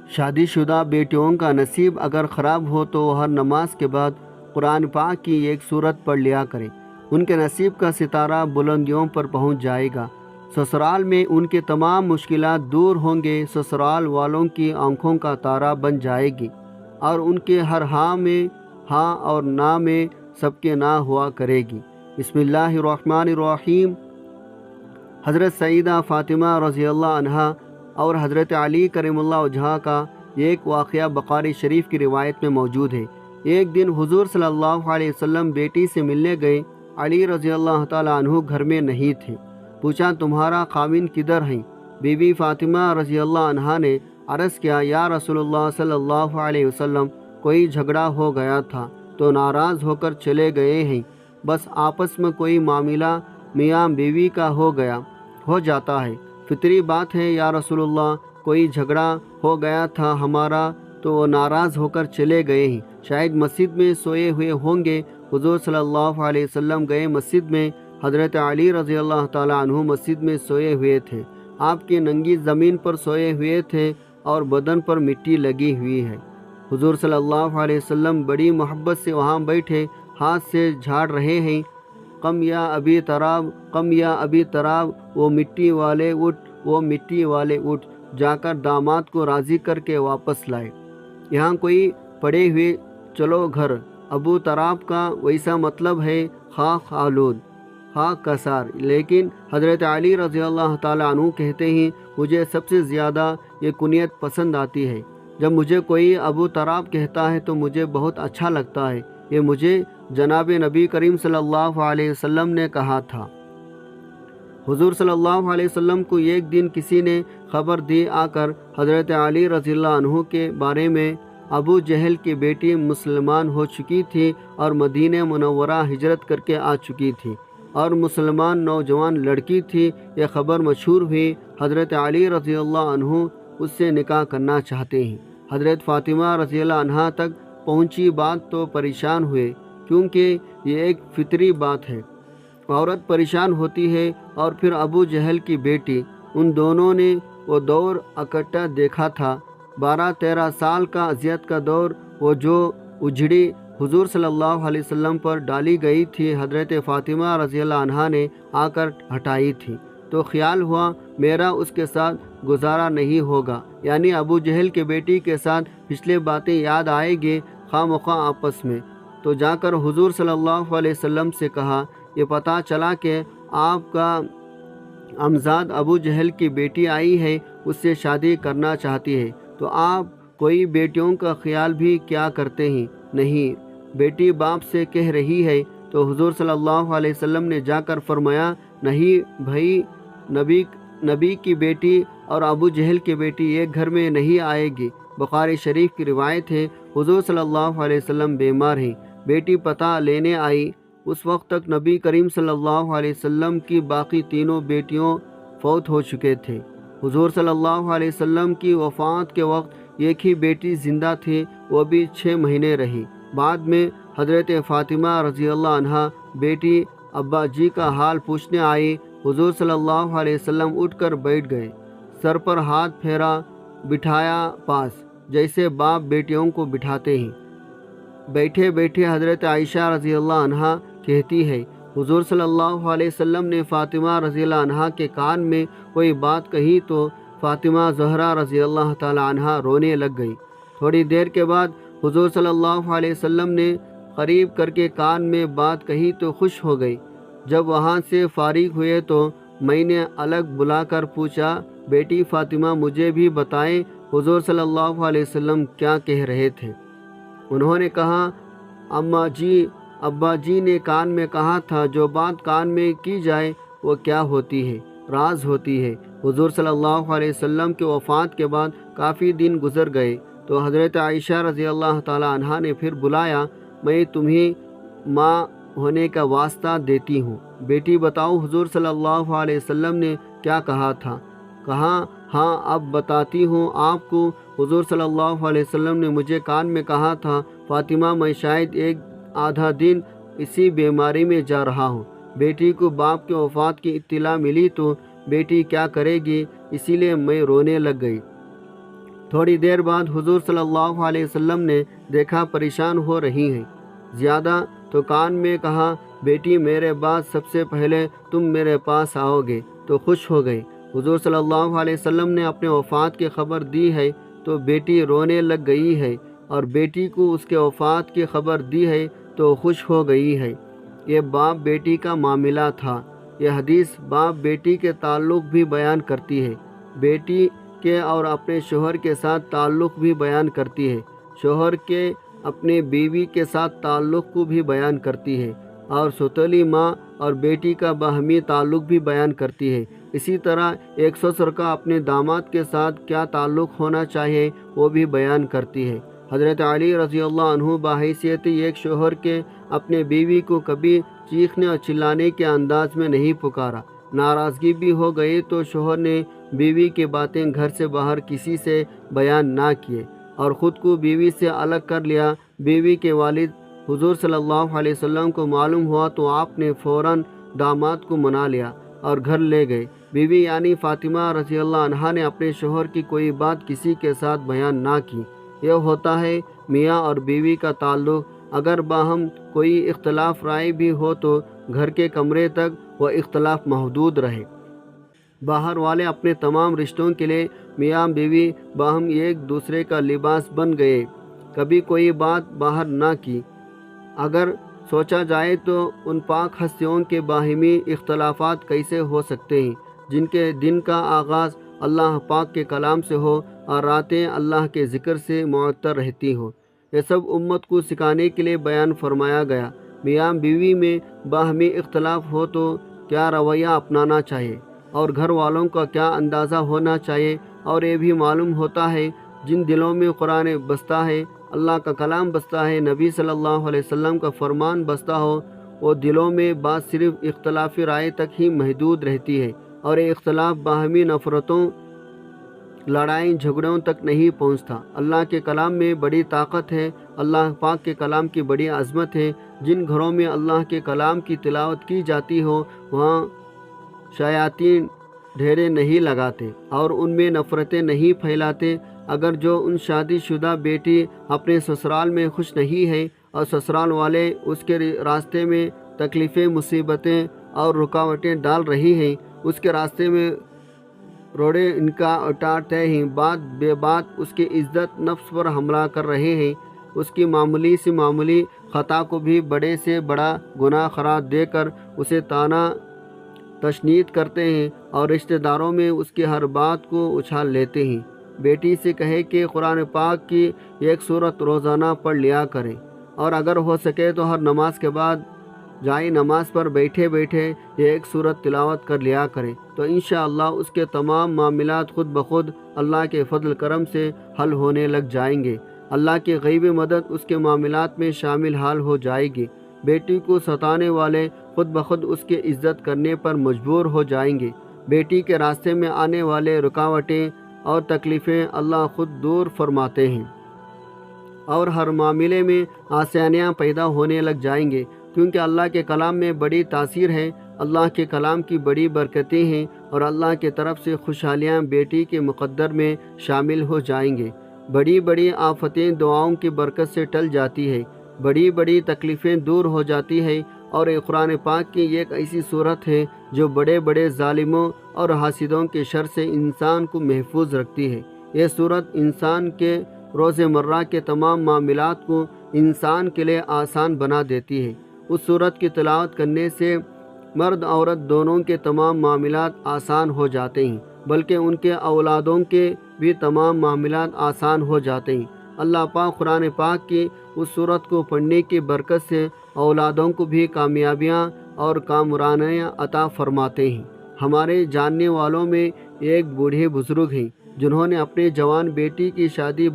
شادی شدہ بیٹیوں کا نصیب اگر خراب ہو تو ہر نماز کے بعد قرآن پاک کی ایک سورت پڑھ لیا کریں، ان کے نصیب کا ستارہ بلندیوں پر پہنچ جائے گا۔ سسرال میں ان کے تمام مشکلات دور ہوں گے، سسرال والوں کی آنکھوں کا تارا بن جائے گی، اور ان کے ہر ہاں میں ہاں اور نہ میں سب کے نہ ہوا کرے گی۔ بسم اللہ الرحمن الرحیم۔ حضرت سیدہ فاطمہ رضی اللہ عنہا اور حضرت علی کریم اللہ وجہہ کا ایک واقعہ بخاری شریف کی روایت میں موجود ہے۔ ایک دن حضور صلی اللہ علیہ وسلم بیٹی سے ملنے گئے۔ علی رضی اللہ تعالیٰ عنہ گھر میں نہیں تھے۔ پوچھا تمہارا خاوند کدھر ہیں؟ بی بی فاطمہ رضی اللہ عنہا نے عرض کیا یا رسول اللہ صلی اللہ علیہ وسلم، کوئی جھگڑا ہو گیا تھا تو ناراض ہو کر چلے گئے ہیں، بس آپس میں کوئی معاملہ میاں بیوی کا ہو جاتا ہے، فطری بات ہے یا رسول اللہ، کوئی جھگڑا ہو گیا تھا ہمارا تو وہ ناراض ہو کر چلے گئے ہیں، شاید مسجد میں سوئے ہوئے ہوں گے۔ حضور صلی اللہ علیہ وسلم گئے مسجد میں۔ حضرت علی رضی اللہ تعالیٰ عنہ مسجد میں سوئے ہوئے تھے۔ آپ کی ننگی زمین پر سوئے ہوئے تھے اور بدن پر مٹی لگی ہوئی ہے۔ حضور صلی اللہ علیہ وسلم بڑی محبت سے وہاں بیٹھے ہاتھ سے جھاڑ رہے ہیں، قم یا ابی تراب، قم یا ابی تراب، وہ مٹی والے اٹھ، وہ مٹی والے اٹھ، جا کر داماد کو راضی کر کے واپس لائے۔ یہاں کوئی پڑے ہوئے چلو گھر، ابو تراب کا ویسا مطلب ہے خاک آلود، خاک کسار، لیکن حضرت علی رضی اللہ تعالیٰ عنہ کہتے ہیں مجھے سب سے زیادہ یہ کنیت پسند آتی ہے۔ جب مجھے کوئی ابو تراب کہتا ہے تو مجھے بہت اچھا لگتا ہے۔ یہ مجھے جناب نبی کریم صلی اللہ علیہ وسلم نے کہا تھا۔ حضور صلی اللہ علیہ وسلم کو ایک دن کسی نے خبر دی آ کر حضرت علی رضی اللہ عنہ کے بارے میں، ابو جہل کی بیٹی مسلمان ہو چکی تھی اور مدینہ منورہ ہجرت کر کے آ چکی تھی اور مسلمان نوجوان لڑکی تھی۔ یہ خبر مشہور ہوئی، حضرت علی رضی اللہ عنہ اس سے نکاح کرنا چاہتے ہیں۔ حضرت فاطمہ رضی اللہ عنہا تک پہنچی بات تو پریشان ہوئے، کیونکہ یہ ایک فطری بات ہے، عورت پریشان ہوتی ہے۔ اور پھر ابو جہل کی بیٹی، ان دونوں نے وہ دور اکٹھا دیکھا تھا، 12-13 سال کا اذیت کا دور، وہ جو اجڑی حضور صلی اللہ علیہ وسلم پر ڈالی گئی تھی، حضرت فاطمہ رضی اللہ عنہا نے آ کر ہٹائی تھی، تو خیال ہوا میرا اس کے ساتھ گزارا نہیں ہوگا، یعنی ابو جہل کی بیٹی کے ساتھ پچھلے باتیں یاد آئیں گے خواہ مخواہ آپس میں۔ تو جا کر حضور صلی اللہ علیہ وسلم سے کہا یہ پتہ چلا کہ آپ کا امزاد ابو جہل کی بیٹی آئی ہے، اس سے شادی کرنا چاہتی ہے، تو آپ کوئی بیٹیوں کا خیال بھی کیا کرتے ہیں؟ نہیں، بیٹی باپ سے کہہ رہی ہے۔ تو حضور صلی اللہ علیہ وسلم نے جا کر فرمایا نہیں بھائی، نبی کی بیٹی اور ابو جہل کی بیٹی ایک گھر میں نہیں آئے گی۔ بخاری شریف کی روایت ہے، حضور صلی اللہ علیہ وسلم بیمار ہیں، بیٹی پتہ لینے آئی، اس وقت تک نبی کریم صلی اللہ علیہ وسلم کی باقی تینوں بیٹیوں فوت ہو چکے تھے۔ حضور صلی اللہ علیہ وسلم کی وفات کے وقت ایک ہی بیٹی زندہ تھی، وہ بھی 6 مہینے رہی۔ بعد میں حضرت فاطمہ رضی اللہ عنہا بیٹی ابا جی کا حال پوچھنے آئی۔ حضور صلی اللہ علیہ وسلم اٹھ کر بیٹھ گئے، سر پر ہاتھ پھیرا، بٹھایا پاس، جیسے باپ بیٹیوں کو بٹھاتے ہیں۔ بیٹھے بیٹھے حضرت عائشہ رضی اللہ عنہا کہتی ہے حضور صلی اللہ علیہ وسلم نے فاطمہ رضی اللہ عنہا کے کان میں کوئی بات کہی تو فاطمہ زہرا رضی اللہ تعالی عنہا رونے لگ گئی۔ تھوڑی دیر کے بعد حضور صلی اللہ علیہ وسلم نے قریب کر کے کان میں بات کہی تو خوش ہو گئی۔ جب وہاں سے فارغ ہوئے تو میں نے الگ بلا کر پوچھا بیٹی فاطمہ مجھے بھی بتائیں حضور صلی اللہ علیہ وسلم کیا کہہ رہے تھے؟ انہوں نے کہا ابا جی نے کان میں کہا تھا جو بات کان میں کی جائے وہ کیا ہوتی ہے، راز ہوتی ہے۔ حضور صلی اللہ علیہ وسلم کے وفات کے بعد کافی دن گزر گئے تو حضرت عائشہ رضی اللہ تعالی عنہا نے پھر بلایا، میں تمہیں ماں ہونے کا واسطہ دیتی ہوں، بیٹی بتاؤ حضور صلی اللہ علیہ وسلم نے کیا کہا تھا؟ کہا ہاں اب بتاتی ہوں آپ کو، حضور صلی اللہ علیہ وسلم نے مجھے کان میں کہا تھا فاطمہ میں شاید 1-آدھا دن اسی بیماری میں جا رہا ہوں۔ بیٹی کو باپ کے وفات کی اطلاع ملی تو بیٹی کیا کرے گی، اسی لیے میں رونے لگ گئی۔ تھوڑی دیر بعد حضور صلی اللہ علیہ وسلم نے دیکھا پریشان ہو رہی ہیں زیادہ، تو کان میں کہا، بیٹی میرے بعد سب سے پہلے تم میرے پاس آؤ گے، تو خوش ہو گئی۔ حضور صلی اللہ علیہ وسلم نے اپنے وفات کی خبر دی ہے تو بیٹی رونے لگ گئی ہے، اور بیٹی کو اس کے وفات کی خبر دی ہے تو خوش ہو گئی ہے۔ یہ باپ بیٹی کا معاملہ تھا۔ یہ حدیث باپ بیٹی کے تعلق بھی بیان کرتی ہے، بیٹی کے اور اپنے شوہر کے ساتھ تعلق بھی بیان کرتی ہے، شوہر کے اپنے بیوی کے ساتھ تعلق کو بھی بیان کرتی ہے، اور سوتیلی ماں اور بیٹی کا باہمی تعلق بھی بیان کرتی ہے۔ اسی طرح ایک سسر کا اپنے داماد کے ساتھ کیا تعلق ہونا چاہیے وہ بھی بیان کرتی ہے۔ حضرت علی رضی اللہ عنہ بحیثیت ایک شوہر کے اپنے بیوی کو کبھی چیخنے اور چلانے کے انداز میں نہیں پکارا۔ ناراضگی بھی ہو گئی تو شوہر نے بیوی کی باتیں گھر سے باہر کسی سے بیان نہ کیے اور خود کو بیوی سے الگ کر لیا۔ بیوی کے والد حضور صلی اللہ علیہ وسلم کو معلوم ہوا تو آپ نے فوراً داماد کو منا لیا اور گھر لے گئے۔ بیوی یعنی فاطمہ رضی اللہ عنہا نے اپنے شوہر کی کوئی بات کسی کے ساتھ بیان نہ کی۔ یہ ہوتا ہے میاں اور بیوی کا تعلق۔ اگر باہم کوئی اختلاف رائے بھی ہو تو گھر کے کمرے تک وہ اختلاف محدود رہے۔ باہر والے اپنے تمام رشتوں کے لیے میاں بیوی باہم ایک دوسرے کا لباس بن گئے، کبھی کوئی بات باہر نہ کی۔ اگر سوچا جائے تو ان پاک ہستیوں کے باہمی اختلافات کیسے ہو سکتے ہیں جن کے دن کا آغاز اللہ پاک کے کلام سے ہو اور راتیں اللہ کے ذکر سے معطر رہتی ہوں۔ یہ سب امت کو سکھانے کے لیے بیان فرمایا گیا۔ میاں بیوی میں باہمی اختلاف ہو تو کیا رویہ اپنانا چاہیے اور گھر والوں کا کیا اندازہ ہونا چاہیے، اور یہ بھی معلوم ہوتا ہے جن دلوں میں قرآن بستا ہے، اللہ کا کلام بستا ہے، نبی صلی اللہ علیہ وسلم کا فرمان بستا ہو، وہ دلوں میں بات صرف اختلافی رائے تک ہی محدود رہتی ہے، اور یہ اختلاف باہمی نفرتوں، لڑائیں جھگڑوں تک نہیں پہنچتا۔ اللہ کے کلام میں بڑی طاقت ہے، اللہ پاک کے کلام کی بڑی عظمت ہے۔ جن گھروں میں اللہ کے کلام کی تلاوت کی جاتی ہو وہاں شیاطین ڈھیرے نہیں لگاتے اور ان میں نفرتیں نہیں پھیلاتے۔ اگر جو ان شادی شدہ بیٹی اپنے سسرال میں خوش نہیں ہے اور سسرال والے اس کے راستے میں تکلیفیں، مصیبتیں اور رکاوٹیں ڈال رہی ہیں، اس کے راستے میں روڑے ان کا اٹاتے ہیں، بات بے بات اس کی عزت نفس پر حملہ کر رہے ہیں، اس کی معمولی سے معمولی خطا کو بھی بڑے سے بڑا گناہ قرار دے کر اسے طعنہ تشنیع کرتے ہیں اور رشتہ داروں میں اس کی ہر بات کو اچھال لیتے ہیں۔ بیٹی سے کہے کہ قرآن پاک کی ایک سورت روزانہ پڑھ لیا کریں، اور اگر ہو سکے تو ہر نماز کے بعد جائے نماز پر بیٹھے بیٹھے ایک سورت تلاوت کر لیا کریں، تو انشاءاللہ اس کے تمام معاملات خود بخود اللہ کے فضل کرم سے حل ہونے لگ جائیں گے۔ اللہ کی غیبی مدد اس کے معاملات میں شامل حال ہو جائے گی۔ بیٹی کو ستانے والے خود بخود اس کی عزت کرنے پر مجبور ہو جائیں گے۔ بیٹی کے راستے میں آنے والے رکاوٹیں اور تکلیفیں اللہ خود دور فرماتے ہیں، اور ہر معاملے میں آسانیاں پیدا ہونے لگ جائیں گے، کیونکہ اللہ کے کلام میں بڑی تاثیر ہے، اللہ کے کلام کی بڑی برکتیں ہیں، اور اللہ کی طرف سے خوشحالیاں بیٹی کے مقدر میں شامل ہو جائیں گے۔ بڑی بڑی آفتیں دعاؤں کی برکت سے ٹل جاتی ہے، بڑی بڑی تکلیفیں دور ہو جاتی ہے، اور یہ قرآن پاک کی ایک ایسی صورت ہے جو بڑے بڑے ظالموں اور حاسدوں کے شر سے انسان کو محفوظ رکھتی ہے۔ یہ صورت انسان کے روز مرہ کے تمام معاملات کو انسان کے لیے آسان بنا دیتی ہے۔ اس صورت کی تلاوت کرنے سے مرد عورت دونوں کے تمام معاملات آسان ہو جاتے ہیں، بلکہ ان کے اولادوں کے بھی تمام معاملات آسان ہو جاتے ہیں۔ اللہ پاک قرآن پاک کی اس صورت کو پڑھنے کی برکت سے اولادوں کو بھی کامیابیاں اور کامرانیاں عطا فرماتے ہیں۔ ہمارے جاننے والوں میں ایک بوڑھے بزرگ ہیں جنہوں نے اپنے جوان بیٹی کی شادی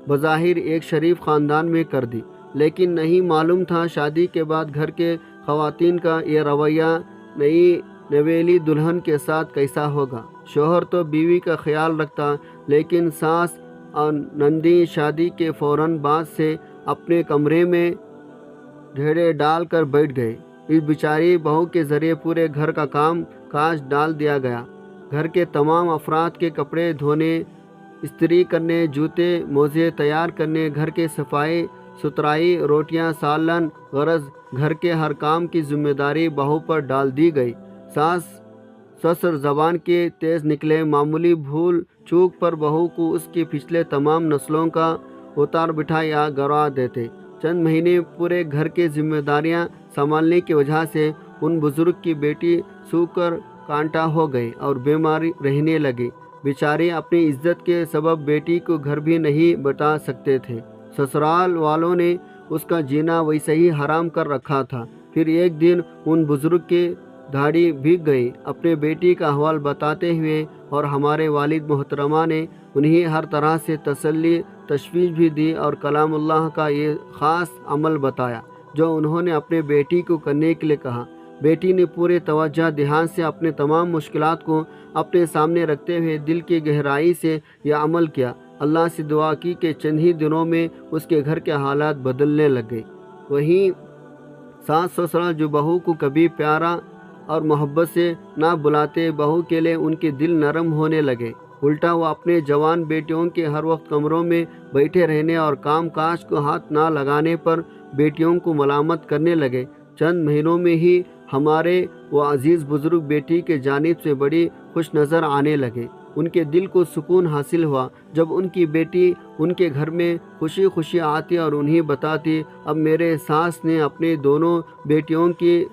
بظاہر ایک شریف خاندان میں کر دی، لیکن نہیں معلوم تھا شادی کے بعد گھر کے خواتین کا یہ رویہ نئی نویلی دلہن کے ساتھ کیسا ہوگا۔ شوہر تو بیوی کا خیال رکھتا، لیکن ساس اور نندی شادی کے فوراً بعد سے اپنے کمرے میں ڈھیرے ڈال کر بیٹھ گئے۔ اس بیچاری بہو کے ذریعے پورے گھر کا کام کاج ڈال دیا گیا۔ گھر کے تمام افراد کے کپڑے دھونے، استری کرنے، جوتے موزے تیار کرنے، گھر کے صفائی ستھرائی، روٹیاں سالن، غرض گھر کے ہر کام کی ذمہ داری بہو پر ڈال دی گئی۔ ساس سسر زبان کے تیز نکلے، معمولی بھول چوک پر بہو کو اس کی پچھلے تمام نسلوں کا اتار بٹھا یا گروا دیتے۔ چند مہینے پورے گھر کے ذمہ داریاں سنبھالنے کی وجہ سے ان بزرگ کی بیٹی سوکھ کر کانٹا ہو گئی اور بیماری رہنے لگی۔ بیچاری اپنی عزت کے سبب بیٹی کو گھر بھی نہیں بتا سکتے تھے۔ سسرال والوں نے اس کا جینا ویسے ہی حرام کر رکھا تھا۔ پھر ایک دن ان بزرگ کی دھاڑی بھیگ گئی۔ اپنے بیٹی کا احوال بتاتے ہوئے اور ہمارے والد محترمہ نے انہیں ہر طرح سے تسلی تشویش بھی دی اور کلام اللہ کا یہ خاص عمل بتایا جو انہوں نے اپنے بیٹی کو کرنے کے لیے کہا۔ بیٹی نے پورے توجہ دھیان سے اپنے تمام مشکلات کو اپنے سامنے رکھتے ہوئے دل کی گہرائی سے یہ عمل کیا۔ اللہ سے دعا کی کہ چند ہی دنوں میں اس کے گھر کے حالات بدلنے لگے۔ وہیں ساس سسرال جو بہو کو کبھی پیارا اور محبت سے نہ بلاتے، بہو کے لیے ان کے دل نرم ہونے لگے۔ الٹا وہ اپنے جوان بیٹیوں کے ہر وقت کمروں میں بیٹھے رہنے اور کام کاج کو ہاتھ نہ لگانے پر بیٹیوں کو ملامت کرنے لگے۔ چند مہینوں میں ہی ہمارے وہ عزیز بزرگ بیٹی کے جانب سے بڑی خوش نظر آنے لگے۔ ان کے دل کو سکون حاصل ہوا جب ان کی بیٹی ان کے گھر میں خوشی خوشی آتی اور انہیں بتاتی، اب میرے ساس نے اپنے دونوں بیٹیوں کی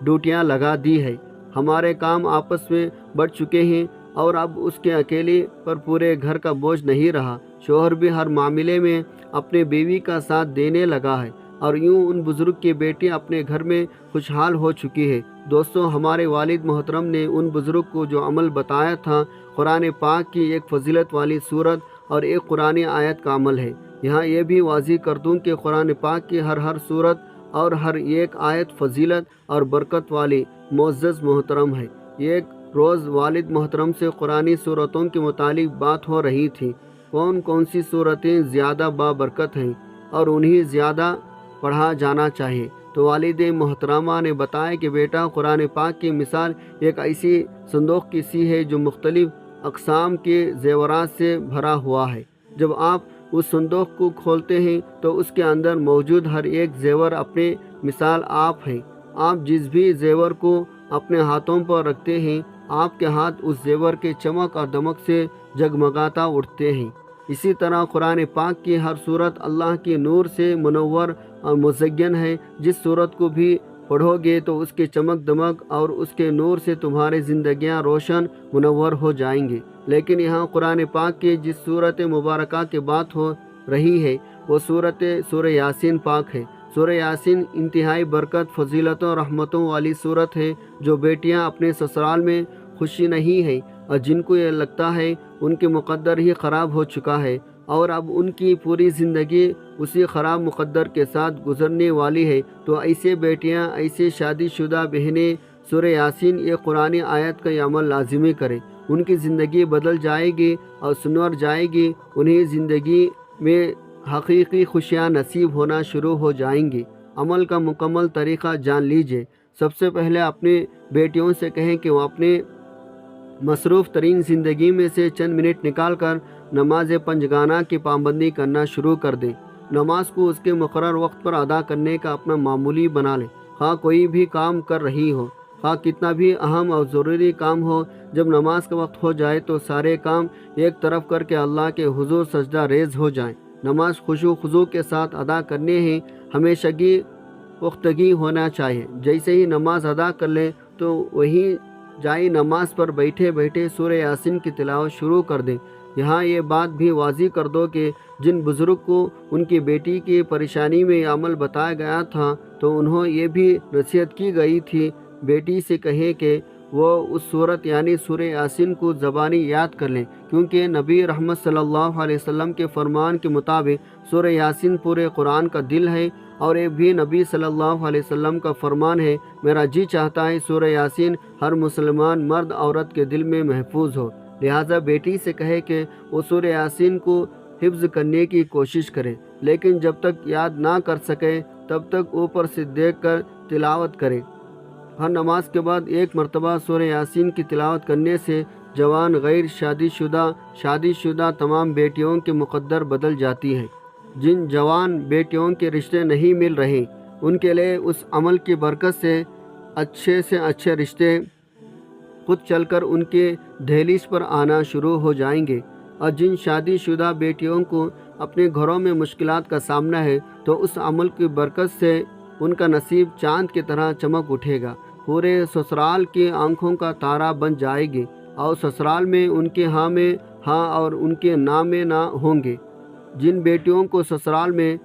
ڈیوٹیاں لگا دی ہے، ہمارے کام آپس میں بٹ چکے ہیں اور اب اس کے اکیلے پر پورے گھر کا بوجھ نہیں رہا۔ شوہر بھی ہر معاملے میں اپنے بیوی کا ساتھ دینے لگا ہے اور یوں ان بزرگ کی بیٹی اپنے گھر میں خوشحال ہو چکی ہے۔ دوستوں، ہمارے والد محترم نے ان بزرگ کو جو عمل بتایا تھا، قرآن پاک کی ایک فضیلت والی صورت اور ایک قرآن آیت کا عمل ہے۔ یہاں یہ بھی واضح کر دوں کہ قرآن پاک کی ہر صورت اور ہر ایک آیت فضیلت اور برکت والی معزز محترم ہے۔ ایک روز والد محترم سے قرآنی صورتوں کے متعلق بات ہو رہی تھی، کون کون سی صورتیں زیادہ بابرکت ہیں اور انہیں زیادہ پڑھا جانا چاہیے، تو والد محترمہ نے بتایا کہ بیٹا، قرآن پاک کی مثال ایک ایسی صندوق کی سی ہے جو مختلف اقسام کے زیورات سے بھرا ہوا ہے۔ جب آپ اس صندوق کو کھولتے ہیں تو اس کے اندر موجود ہر ایک زیور اپنے مثال آپ ہیں۔ آپ جس بھی زیور کو اپنے ہاتھوں پر رکھتے ہیں، آپ کے ہاتھ اس زیور کے چمک اور دمک سے جگمگاتا اٹھتے ہیں۔ اسی طرح قرآن پاک کی ہر صورت اللہ کے نور سے منور اور مزین ہے۔ جس صورت کو بھی پڑھو گے تو اس کے چمک دمک اور اس کے نور سے تمہاری زندگیاں روشن منور ہو جائیں گی۔ لیکن یہاں قرآن پاک کی جس صورت مبارکہ کی بات ہو رہی ہے وہ سورہ یاسین پاک ہے۔ سورہ یاسین انتہائی برکت، فضیلتوں اور رحمتوں والی صورت ہے۔ جو بیٹیاں اپنے سسرال میں خوشی نہیں ہیں اور جن کو یہ لگتا ہے ان کے مقدر ہی خراب ہو چکا ہے اور اب ان کی پوری زندگی اسی خراب مقدر کے ساتھ گزرنے والی ہے، تو ایسے بیٹیاں، ایسے شادی شدہ بہنیں سورہ یاسین یہ قرآن آیت کا یہ عمل لازمی کریں۔ ان کی زندگی بدل جائے گی اور سنور جائے گی، انہیں زندگی میں حقیقی خوشیاں نصیب ہونا شروع ہو جائیں گی۔ عمل کا مکمل طریقہ جان لیجئے۔ سب سے پہلے اپنی بیٹیوں سے کہیں کہ وہ اپنے مصروف ترین زندگی میں سے چند منٹ نکال کر نماز پنجگانہ کی پابندی کرنا شروع کر دیں۔ نماز کو اس کے مقرر وقت پر ادا کرنے کا اپنا معمولی بنا لیں۔ خواہ کوئی بھی کام کر رہی ہو، خواہ کتنا بھی اہم اور ضروری کام ہو، جب نماز کا وقت ہو جائے تو سارے کام ایک طرف کر کے اللہ کے حضور سجدہ ریز ہو جائیں۔ نماز خشوع خضوع کے ساتھ ادا کرنے ہیں، ہمیشہ کی پختگی ہونا چاہیے۔ جیسے ہی نماز ادا کر لیں تو وہیں جائے نماز پر بیٹھے بیٹھے سورہ یاسین کی تلاوت شروع کر دیں۔ یہاں یہ بات بھی واضح کر دو کہ جن بزرگ کو ان کی بیٹی کی پریشانی میں یہ عمل بتایا گیا تھا تو انہوں یہ بھی نصیحت کی گئی تھی، بیٹی سے کہیں کہ وہ اس صورت یعنی سورہ یاسین کو زبانی یاد کر لیں، کیونکہ نبی رحمت صلی اللہ علیہ وسلم کے فرمان کے مطابق سورہ یاسین پورے قرآن کا دل ہے، اور یہ بھی نبی صلی اللہ علیہ وسلم کا فرمان ہے، میرا جی چاہتا ہے سورہ یاسین ہر مسلمان مرد عورت کے دل میں محفوظ ہو۔ لہٰذا بیٹی سے کہے کہ وہ سورہ یاسین کو حفظ کرنے کی کوشش کرے، لیکن جب تک یاد نہ کر سکے تب تک اوپر سے دیکھ کر تلاوت کرے۔ ہر نماز کے بعد ایک مرتبہ سورہ یاسین کی تلاوت کرنے سے جوان غیر شادی شدہ تمام بیٹیوں کے مقدر بدل جاتی ہے۔ جن جوان بیٹیوں کے رشتے نہیں مل رہے ان کے لیے اس عمل کی برکت سے اچھے رشتے خود چل کر ان کے دہلیز پر آنا شروع ہو جائیں گے، اور جن شادی شدہ بیٹیوں کو اپنے گھروں میں مشکلات کا سامنا ہے تو اس عمل کی برکت سے ان کا نصیب چاند کی طرح چمک اٹھے گا، پورے سسرال کی آنکھوں کا تارا بن جائے گی، اور سسرال میں ان کے ہاں میں ہاں اور ان کے نہ میں نہ ہوں گے۔ جن بیٹیوں کو سسرال میں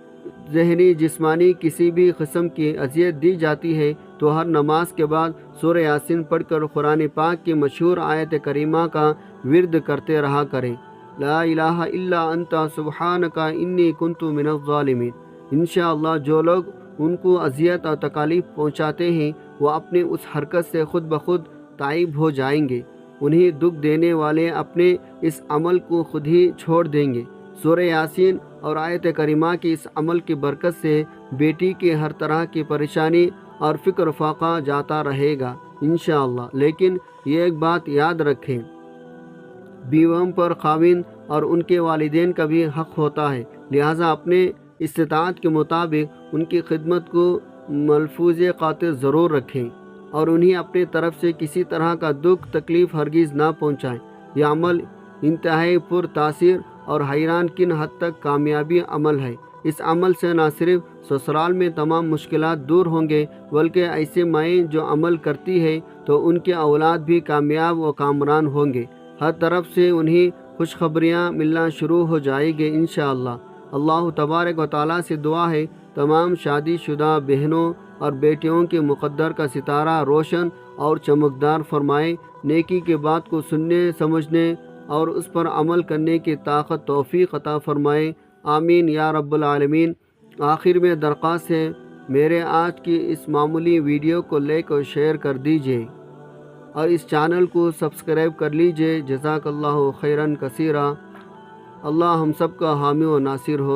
ذہنی جسمانی کسی بھی قسم کی اذیت دی جاتی ہے تو ہر نماز کے بعد سورہ یاسین پڑھ کر قرآن پاک کی مشہور آیت کریمہ کا ورد کرتے رہا کریں، لا الہ الا انت سبحانک انی کنت من الظالمین۔ انشاءاللہ جو لوگ ان کو اذیت اور تکالیف پہنچاتے ہیں وہ اپنی اس حرکت سے خود بخود تائب ہو جائیں گے، انہیں دکھ دینے والے اپنے اس عمل کو خود ہی چھوڑ دیں گے۔ سورہ یاسین اور آیت کریمہ کی اس عمل کی برکت سے بیٹی کی ہر طرح کی پریشانی اور فکر فاقہ جاتا رہے گا انشاءاللہ۔ لیکن یہ ایک بات یاد رکھیں، بیویوں پر خاوند اور ان کے والدین کا بھی حق ہوتا ہے، لہٰذا اپنے استطاعت کے مطابق ان کی خدمت کو ملحوظ خاطر ضرور رکھیں اور انہیں اپنے طرف سے کسی طرح کا دکھ تکلیف ہرگز نہ پہنچائیں۔ یہ عمل انتہائی پر تاثیر اور حیران کن حد تک کامیابی عمل ہے۔ اس عمل سے نہ صرف سسرال میں تمام مشکلات دور ہوں گے بلکہ ایسے مائیں جو عمل کرتی ہے تو ان کے اولاد بھی کامیاب و کامران ہوں گے، ہر طرف سے انہیں خوشخبریاں ملنا شروع ہو جائیں گے انشاءاللہ۔ اللہ تبارک و تعالیٰ سے دعا ہے تمام شادی شدہ بہنوں اور بیٹیوں کے مقدر کا ستارہ روشن اور چمکدار فرمائے، نیکی کے بات کو سننے سمجھنے اور اس پر عمل کرنے کی طاقت توفیق عطا فرمائے، آمین یا رب العالمین۔ آخر میں درخواست ہے میرے آج کی اس معمولی ویڈیو کو لائک اور شیئر کر دیجیے اور اس چینل کو سبسکرائب کر لیجیے۔ جزاک اللہ خیراً کثیرا۔ اللہ ہم سب کا حامی و ناصر ہو۔